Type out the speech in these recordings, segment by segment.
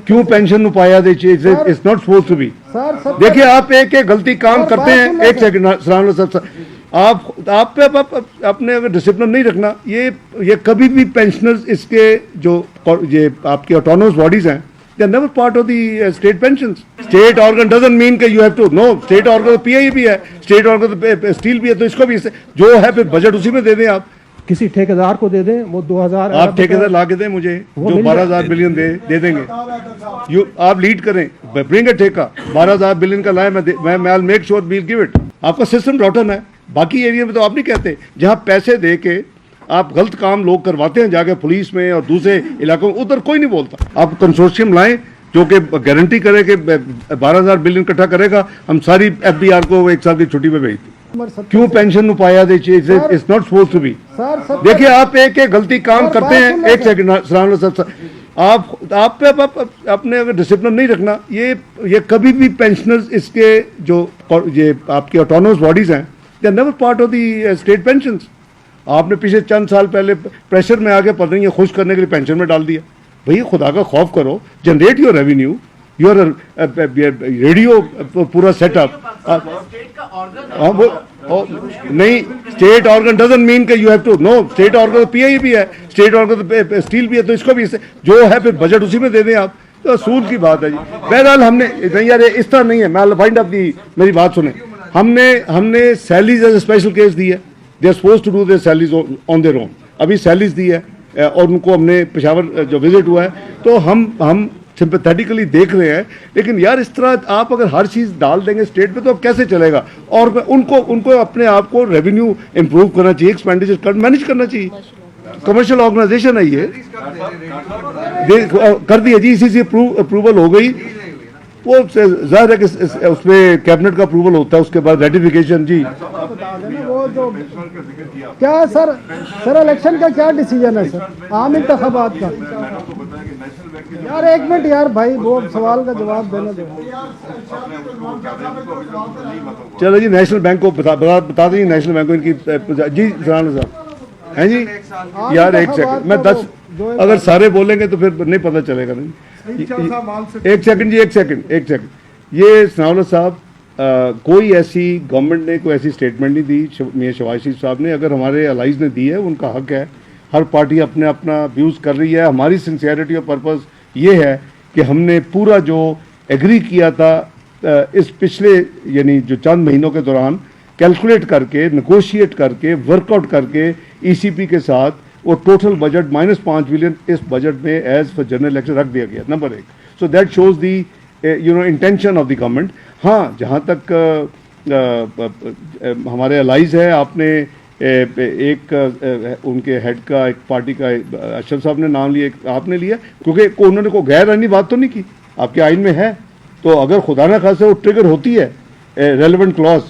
क्यों पेंशन नु पाया they it's not suppose to be. देखिए आप एक एक गलती काम करते हैं। एक सेकंड सलाम साहब, आप पे अपने अगर डिसिप्लिन नहीं रखना, ये कभी भी पेंशनर्स इसके जो ये आपकी ऑटोनोमस बॉडीज हैं, they are never part of the state pensions. State organ doesn't mean कि you have to know. State organ तो पीआई भी है, स्टेट ऑर्गन स्टील भी है, तो इसको भी जो है फिर बजट उसी में दे दें। आप किसी ठेकेदार को दे दें, वो 2000 आप ठेकेदार ला के दें मुझे, जो 12,000 बिलियन दे देंगे। आप लीड करें, ब्रिंग अ ठेका 12,000 बिलियन का लाए, मैं I make sure we'll give it. आपका सिस्टम रॉटन है। बाकी एरिया में तो आप नहीं कहते, जहां पैसे दे के आप गलत काम लोग करवाते हैं जाके पुलिस में और दूसरे इलाकों में, उधर कोई नहीं बोलता। आप कंसोर्शियम लाएं जो कि गारंटी करे कि 12,000 बिलियन इकट्ठा करेगा, हम सारी FBR को एक साल की छुट्टी पे भेज दें। क्यों पेंशन नु पाया they it's not suppose to be. देखिए आप एक एक गलती काम करते हैं। एक सेकंड सलाम साहब, आप पे अपने अगर डिसिप्लिन नहीं रखना, ये कभी भी पेंशनर्स इसके जो ये आपकी ऑटोनोमस बॉडीज हैं, they are never part of the state pensions. आपने पिछले चंद साल पहले प्रेशर में आके पता नहीं ये खुश करने के लिए पेंशन में डाल दिया। भैया खुदा का खौफ करो, generate your revenue, your radio पूरा सेटअप। नहीं, स्टेट ऑर्गन डजंट मीन कि you have to know. State organ तो पीआई भी है, स्टेट ऑर्गन तो स्टील भी है, तो इसको भी जो है फिर बजट उसी में दे दें। आप तो असूल की बात है जी। बहरहाल हमने नहीं, यार इस तरह नहीं है। मैं वाइंड अप दी, मेरी बात सुने। हमने सैलरीज एज स्पेशल केस दी है। They are suppose to do their salaries on their own. अभी सैलरीज दी है और उनको हमने पेशावर जो विजिट हुआ है, तो हम सिंपैथेटिकली देख रहे हैं। लेकिन यार इस तरह आप अगर हर चीज़ डाल देंगे स्टेट पे, तो अब कैसे चलेगा? और उनको अपने आप को रेवेन्यू इंप्रूव करना चाहिए, एक्सपेंडिचर मैनेज करना चाहिए। कमर्शियल ऑर्गेनाइजेशन है ये, कर दिया जी, इसी से अप्रूवल हो गई। वो जाहिर है कि उसमें कैबिनेट का अप्रूवल होता है, उसके बाद रेटिफिकेशन। जी वो जो क्या है सर इलेक्शन का क्या डिसीजन है सर, आम इंतखाबात का? यार एक मिनट यार भाई, वो सवाल का जवाब देना दो। चलो जी, नेशनल बैंक को बता दीजिए, नेशनल बैंक को इनकी जी सलाम साहब हैं जी। यार एक सेकंड, मैं 10 अगर सारे बोलेंगे तो फिर नहीं पता चलेगा। नहीं, एक सेकंड ये सनाउल्लाह साहब, कोई ऐसी गवर्नमेंट ने कोई ऐसी स्टेटमेंट नहीं दी। मियां शहबाज शरीफ साहब ने, अगर हमारे अलाइज ने दी है, उनका हक है। हर पार्टी अपना व्यूज़ कर रही है। हमारी सिंसियरिटी और पर्पस ये है कि हमने पूरा जो एग्री किया था इस पिछले यानी जो चंद महीनों के दौरान, कैलकुलेट करके, नेगोशिएट करके, वर्कआउट करके ECP के साथ, वो टोटल बजट -5 बिलियन इस बजट में एज फॉर जनरल इलेक्शन रख दिया गया, number 1। So that shows the intention of the government. हाँ, जहाँ तक हमारे अलाइज है, आपने एक उनके हेड का, एक पार्टी का अशरफ साहब ने नाम लिया, आपने लिया, क्योंकि उन्होंने को गैर आईनी बात तो नहीं की, आपके आइन में है। तो अगर खुदा ना खासा वो ट्रिगर होती है रेलेवेंट क्लॉज,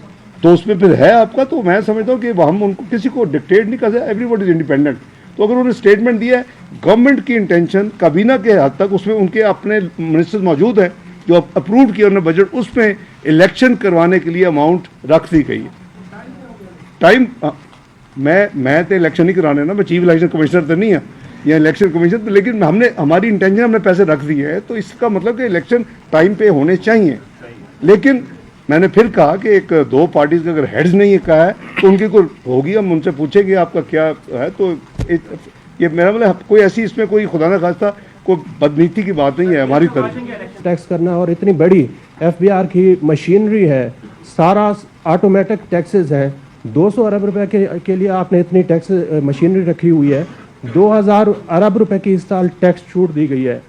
तो उसमें फिर है आपका। तो मैं समझता हूँ कि हम उनको किसी को डिक्टेट नहीं कर सकते, एवरीबॉडी इज इंडिपेंडेंट। तो अगर उन्होंने स्टेटमेंट दिया है, गवर्नमेंट की इंटेंशन काबीना के हद तक, उसमें उनके अपने मिनिस्टर्स मौजूद हैं जो अप्रूव किया उन्होंने बजट, उसमें इलेक्शन करवाने के लिए अमाउंट रख दी गई है। टाइम मैं तो इलेक्शन नहीं कराने ना, मैं चीफ इलेक्शन कमिश्नर तो नहीं है या इलेक्शन कमीशन, लेकिन हमारी इंटेंशन, हमने पैसे रख दिए हैं। तो इसका मतलब कि इलेक्शन टाइम पे होने चाहिए। लेकिन मैंने फिर कहा कि एक 2 पार्टीज के अगर हेड्स ने ये कहा है, तो उनकी कोई होगी, हम उनसे पूछेंगे आपका क्या है। तो ये मेरा मतलब कोई ऐसी इसमें कोई खुदा न खास्ता कोई बदनीति की बात नहीं है हमारी तरफ। टैक्स करना, और इतनी बड़ी FBR की मशीनरी है, सारा ऑटोमेटिक टैक्सेस हैं। 200 अरब रुपए के लिए आपने इतनी टैक्स मशीनरी रखी हुई है। 2000 अरब रुपए की इस साल टैक्स छूट दी गई है।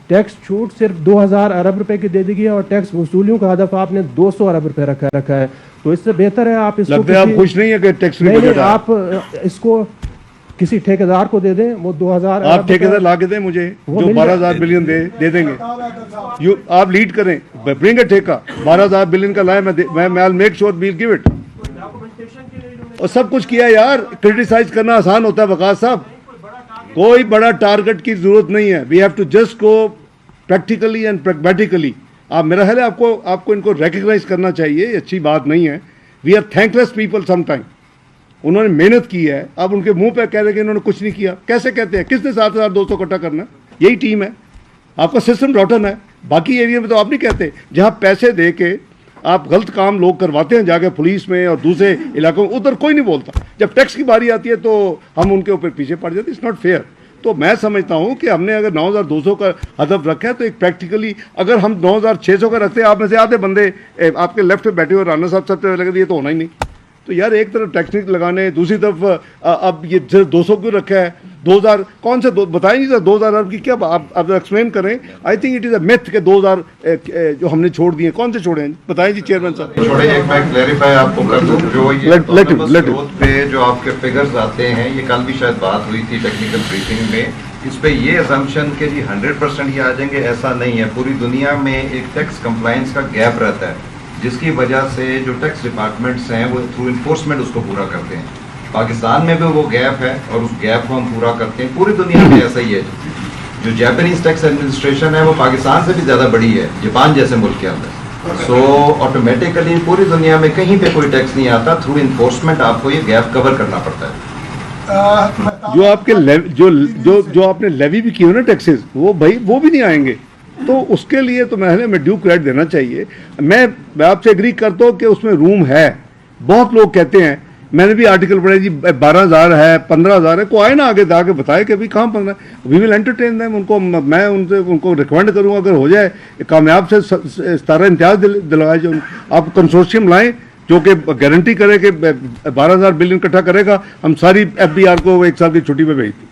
टैक्स छूट सिर्फ 2000 अरब रुपए की दे दी गई है, और टैक्स वसूलियों का हदफ आपने 200 अरब रुपए रखा है। तो इससे बेहतर है आप इसको आप खुश नहीं है कि टैक्स नहीं, आप इसको किसी ठेकेदार को दे दें, वो 2000 आप ठेकेदार ला के दें मुझे, जो 12,000 बिलियन दे देंगे। आप लीड करें, ब्रिंग अ ठेका 12,000 बिलियन का लाए, मैं I make sure we'll give it. और सब कुछ किया यार। क्रिटिसाइज करना आसान होता है वकास साहब, कोई बड़ा टारगेट की जरूरत नहीं है। We have to just go practically and pragmatically. आप मेरा ख्याल है आपको इनको रिकग्नाइज करना चाहिए, ये अच्छी बात नहीं है। We are thankless people sometime. उन्होंने मेहनत की है, अब उनके मुंह पे कह रहे कि इन्होंने कुछ नहीं किया। कैसे कहते हैं? किसने 7,200 इकट्ठा करना? यही टीम है। आपका सिस्टम रॉटन है। बाकी एरिया में तो आप नहीं कहते, जहाँ पैसे दे के आप गलत काम लोग करवाते हैं जाके पुलिस में और दूसरे इलाकों में, उधर कोई नहीं बोलता। जब टैक्स की बारी आती है तो हम उनके ऊपर पीछे पड़ जाते। It's not fair. तो मैं समझता हूँ कि हमने अगर 9,200 का हदफ रखा है तो एक प्रैक्टिकली अगर हम 9,600 का रखते हैं, आप में से आधे बंदे आपके लेफ्ट में बैठे हुए राना साहब सबसे लगे ये तो होना ही नहीं। तो यार एक तरफ टैक्स नहीं लगाने, दूसरी तरफ अब ये 200 क्यों रखा है, 2,000 कौन से बताए नहीं था 2,000 अरब की क्या आप एक्सप्लेन करें। I think it is a myth के 2,000 जो हमने छोड़ दिए, कौन से छोड़े हैं बताएं जी चेयरमैन साहब। छोड़े, एक मैं क्लैरिफाई आपको कर दूं, जो ये ग्रोथ पे जो आपके फिगर्स आते हैं, ये कल भी शायद बात हुई थी टेक्निकल ब्रीफिंग में, इस पे ये असम्पशन के जी 100% ये आ जाएंगे, ऐसा नहीं है। पूरी दुनिया में एक टैक्स कंप्लायंस का गैप रहता है, जिसकी वजह से जो टैक्स डिपार्टमेंट्स हैं वो थ्रू इन्फोर्समेंट उसको पूरा करते हैं। पाकिस्तान में भी वो गैप है और उस गैप को हम पूरा करते हैं। पूरी दुनिया में ऐसा ही है। जो जापानीज टैक्स एडमिनिस्ट्रेशन है वो पाकिस्तान से भी ज़्यादा बड़ी है जापान जैसे मुल्क के अंदर। सो ऑटोमेटिकली पूरी दुनिया में कहीं पे कोई टैक्स नहीं आता, थ्रू इन्फोर्समेंट आपको ये गैप कवर करना पड़ता है। जो आपके जो आपने लेवी भी किए ना टैक्सेस, वो भाई वो भी नहीं आएंगे। तो उसके लिए तो मैं ड्यू क्रेडिट देना चाहिए। मैं आपसे एग्री करता हूँ कि उसमें रूम है। बहुत लोग कहते हैं, मैंने भी आर्टिकल पढ़ा जी 12,000 है, 15,000 है, को आए ना आगे आके बताए कि अभी कहाँ 15, वी विल एंटरटेन देम। उनको मैं उनको रिकमेंड करूँगा अगर हो जाए कामयाब से 17 इम्तियाज दिलवाए जो आप कंसोर्शियम लाएं जो कि गारंटी करे कि 12,000 बिलियन इकट्ठा करेगा, हम सारी FBR को एक साल की छुट्टी पे भेज दें।